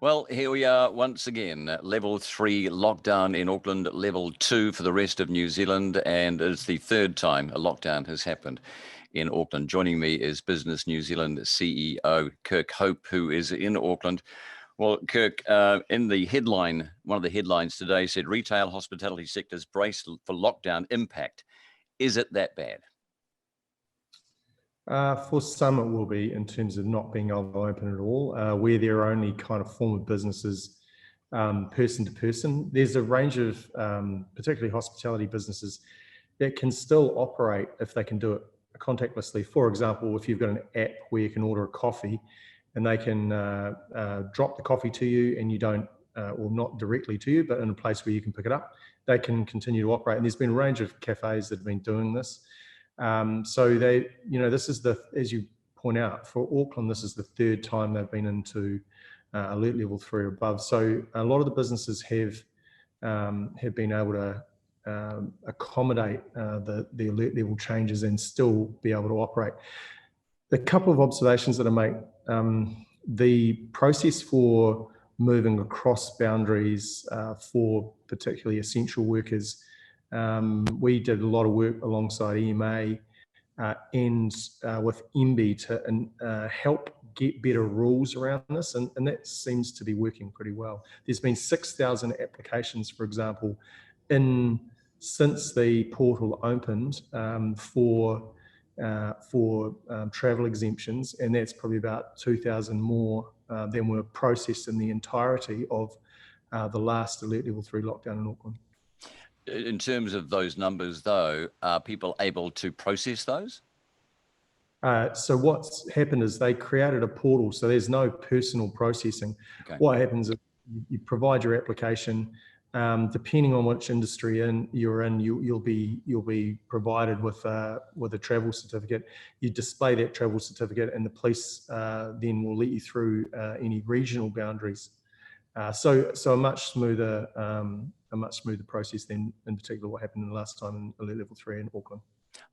Well, here we are once again, level 3 lockdown in Auckland, level 2 for the rest of New Zealand, and it's the third time a lockdown has happened in Auckland. Joining me is Business New Zealand CEO Kirk Hope, who is in Auckland. Well, Kirk, in the headline, one of the headlines today said retail hospitality sectors brace for lockdown impact. Is it that bad? For some, it will be in terms of not being able to open at all, where their only kind of form of business is person to person. There's a range of, particularly hospitality businesses, that can still operate if they can do it contactlessly. For example, if you've got an app where you can order a coffee and they can drop the coffee to you and you don't, or not directly to you, but in a place where you can pick it up, they can continue to operate. And there's been a range of cafes that have been doing this. So they, this is as you point out, for Auckland, this is the third time they've been into alert level 3 or above. So a lot of the businesses have been able to accommodate the alert level changes and still be able to operate. A couple of observations that I make: the process for moving across boundaries for particularly essential workers. We did a lot of work alongside EMA and with MB to help get better rules around this, and that seems to be working pretty well. There's been 6,000 applications, for example, since the portal opened for travel exemptions, and that's probably about 2,000 more than were processed in the entirety of the last alert level 3 lockdown in Auckland. In terms of those numbers, though, are people able to process those? So what's happened is they created a portal, so there's no personal processing. Okay. What happens is you provide your application. Depending on which industry you're in, you'll be provided with a travel certificate. You display that travel certificate, and the police then will let you through any regional boundaries. So a much smoother process than, in particular, what happened in the last time in alert level 3 in Auckland.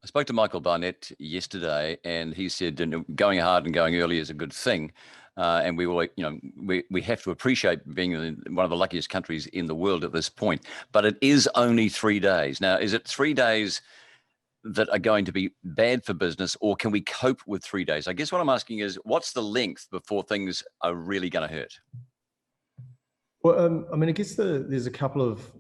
I spoke to Michael Barnett yesterday, and he said going hard and going early is a good thing. And we have to appreciate being one of the luckiest countries in the world at this point. But it is only 3 days. Now, is it 3 days that are going to be bad for business, or can we cope with 3 days? I guess what I'm asking is, what's the length before things are really going to hurt? Well, I guess there's a couple of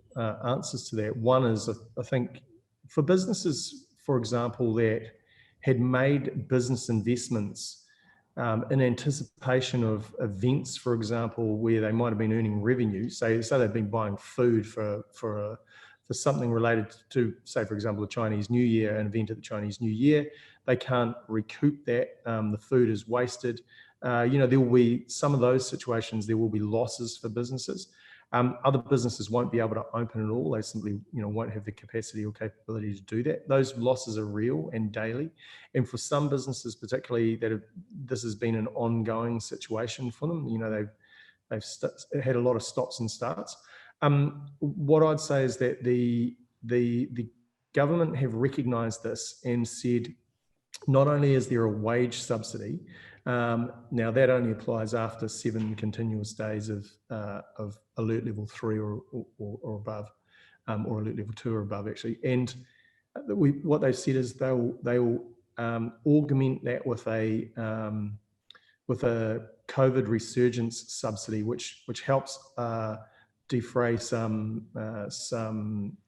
answers to that. One is, I think, for businesses, for example, that had made business investments in anticipation of events, for example, where they might have been earning revenue. Say they've been buying food for something related to, say, for example, the Chinese New Year, an event at the Chinese New Year. They can't recoup that. The food is wasted. There will be some of those situations. There will be losses for businesses. Other businesses won't be able to open at all. They simply, won't have the capacity or capability to do that. Those losses are real and daily. And for some businesses, particularly this has been an ongoing situation for them. They've had a lot of stops and starts. What I'd say is that the government have recognised this and said, not only is there a wage subsidy, now that only applies after 7 continuous days of alert level 3 or above, or alert level 2 or above, actually. And what they've said is they will augment that with a COVID resurgence subsidy, which helps defray some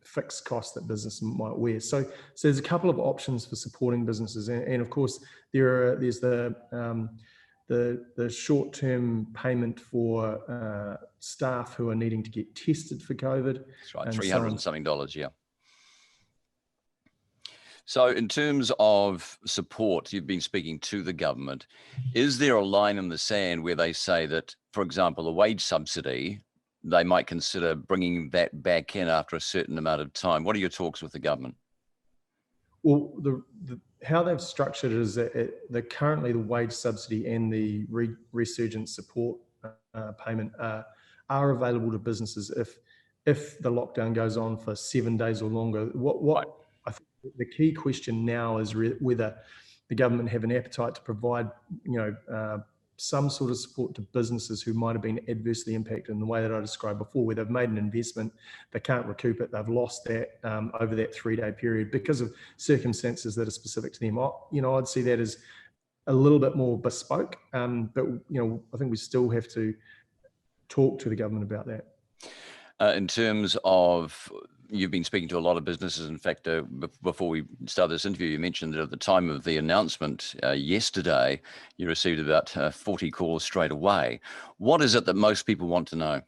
fixed costs that business might wear. So there's a couple of options for supporting businesses, and of course there's the short-term payment for staff who are needing to get tested for COVID. That's right, $300 and something, yeah. So in terms of support, you've been speaking to the government. Is there a line in the sand where they say that, for example, a wage subsidy, they might consider bringing that back in after a certain amount of time? What are your talks with the government? Well, how they've structured it is that currently the wage subsidy and the resurgence support payment are available to businesses if the lockdown goes on for 7 days or longer. Right. I think the key question now is whether the government have an appetite to provide some sort of support to businesses who might have been adversely impacted in the way that I described before, where they've made an investment, they can't recoup it, they've lost that over that 3-day period because of circumstances that are specific to them. I'd see that as a little bit more bespoke, but I think we still have to talk to the government about that. In terms of, you've been speaking to a lot of businesses. In fact, before we start this interview, you mentioned that at the time of the announcement yesterday, you received about 40 calls straight away. What is it that most people want to know?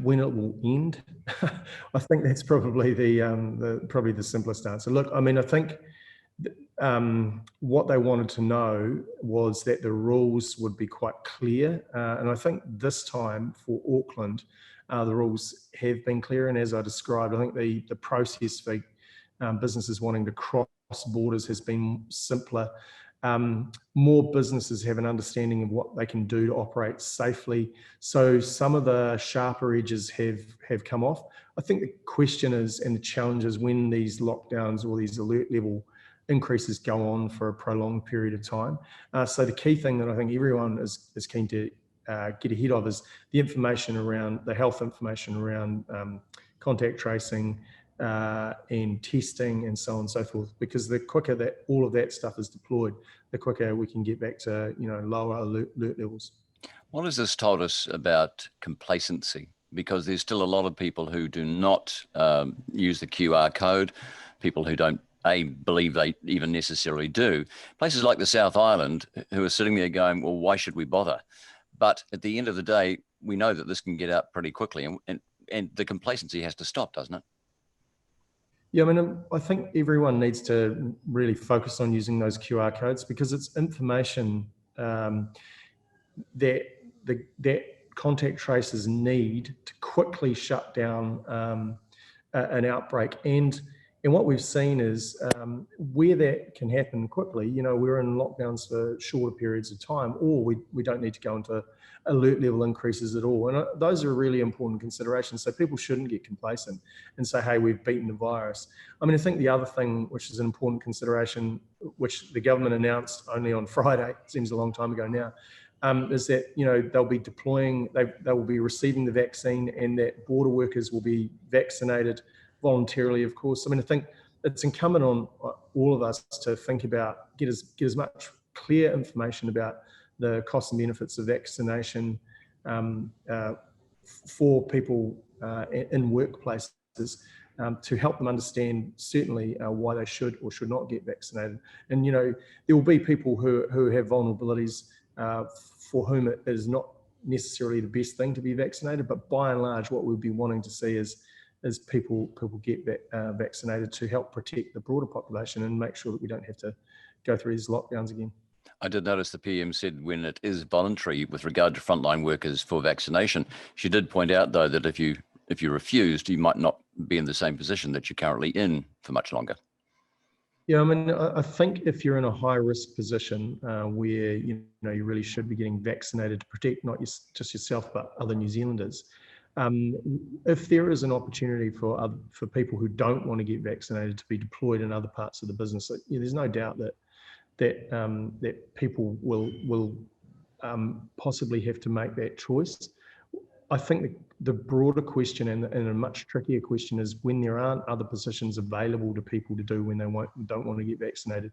When it will end. I think that's probably the simplest answer. Look, I mean, I think what they wanted to know was that the rules would be quite clear. And I think this time for Auckland, the rules have been clear. And as I described, I think the process for businesses wanting to cross borders has been simpler. More businesses have an understanding of what they can do to operate safely. So some of the sharper edges have come off. I think the question is, and the challenge is, when these lockdowns or these alert level increases go on for a prolonged period of time. So the key thing that I think everyone is keen to get ahead of is the information around, the health information around contact tracing and testing and so on and so forth, because the quicker that all of that stuff is deployed, the quicker we can get back to lower alert levels. What has this told us about complacency? Because there's still a lot of people who do not use the QR code, people who don't believe they even necessarily do. Places like the South Island, who are sitting there going, well, why should we bother? But at the end of the day, we know that this can get out pretty quickly, and the complacency has to stop, doesn't it? Yeah, I mean, I think everyone needs to really focus on using those QR codes, because it's information that contact tracers need to quickly shut down an outbreak. And what we've seen is where that can happen quickly, we're in lockdowns for shorter periods of time, or we don't need to go into alert level increases at all. And those are really important considerations. So people shouldn't get complacent and say, hey, we've beaten the virus. I mean, I think the other thing, which is an important consideration, which the government announced only on Friday, seems a long time ago now, is that they'll be deploying, they will be receiving the vaccine, and that border workers will be vaccinated voluntarily, of course. I mean, I think it's incumbent on all of us to think about, get as much clear information about the costs and benefits of vaccination for people in workplaces to help them understand certainly why they should or should not get vaccinated. And there will be people who have vulnerabilities for whom it is not necessarily the best thing to be vaccinated, but by and large, what we'd be wanting to see is people get vaccinated to help protect the broader population and make sure that we don't have to go through these lockdowns again. I did notice the PM said when it is voluntary with regard to frontline workers for vaccination. She did point out, though, that if you refused, you might not be in the same position that you're currently in for much longer. Yeah, I mean, I think if you're in a high risk position where you really should be getting vaccinated to protect not just yourself but other New Zealanders, if there is an opportunity for people who don't want to get vaccinated to be deployed in other parts of the business, there's no doubt that people will possibly have to make that choice. I think the broader question and a much trickier question is when there aren't other positions available to people to do when they don't want to get vaccinated.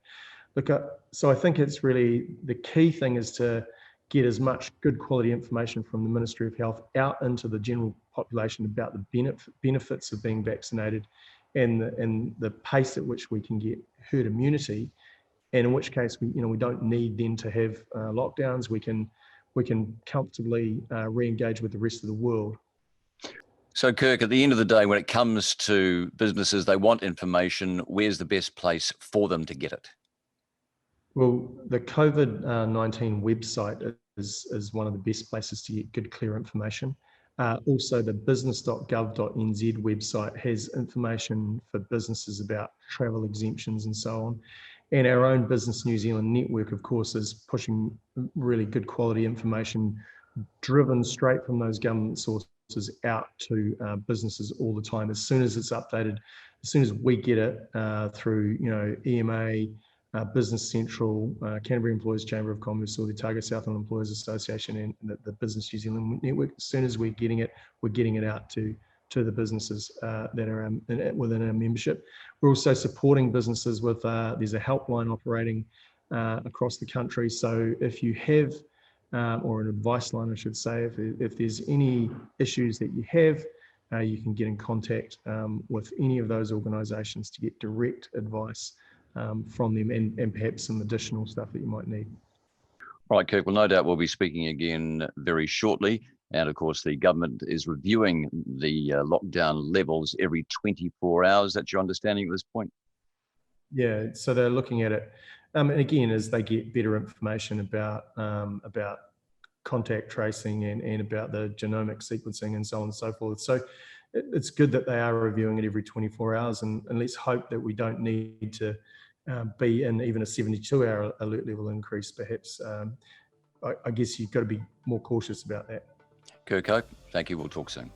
So I think it's really the key thing is to get as much good quality information from the Ministry of Health out into the general population about the benefits of being vaccinated and the pace at which we can get herd immunity. And in which case, we don't need then to have lockdowns. We can comfortably re-engage with the rest of the world. So, Kirk, at the end of the day, when it comes to businesses, they want information. Where's the best place for them to get it? Well, the COVID-19 website is one of the best places to get good, clear information. Also, the business.gov.nz website has information for businesses about travel exemptions and so on. And our own Business New Zealand network, of course, is pushing really good quality information driven straight from those government sources out to businesses all the time. As soon as it's updated, as soon as we get it through EMA, Business Central, Canterbury Employers Chamber of Commerce, or the Otago Southland Employers Association, and the Business New Zealand Network. As soon as we're getting it out to the businesses that are within our membership. We're also supporting businesses with, there's a helpline operating across the country. So if you have, or an advice line, I should say, if there's any issues that you have, you can get in contact with any of those organisations to get direct advice from them, and perhaps some additional stuff that you might need. Right, Kirk. Well, no doubt we'll be speaking again very shortly. And of course, the government is reviewing the lockdown levels every 24 hours. That's your understanding at this point? Yeah, so they're looking at it. And again, as they get better information about contact tracing and about the genomic sequencing and so on and so forth. So it's good that they are reviewing it every 24 hours, and let's hope that we don't need to be in even a 72-hour alert level increase, perhaps. I guess you've got to be more cautious about that. Kirk Hope, thank you. We'll talk soon.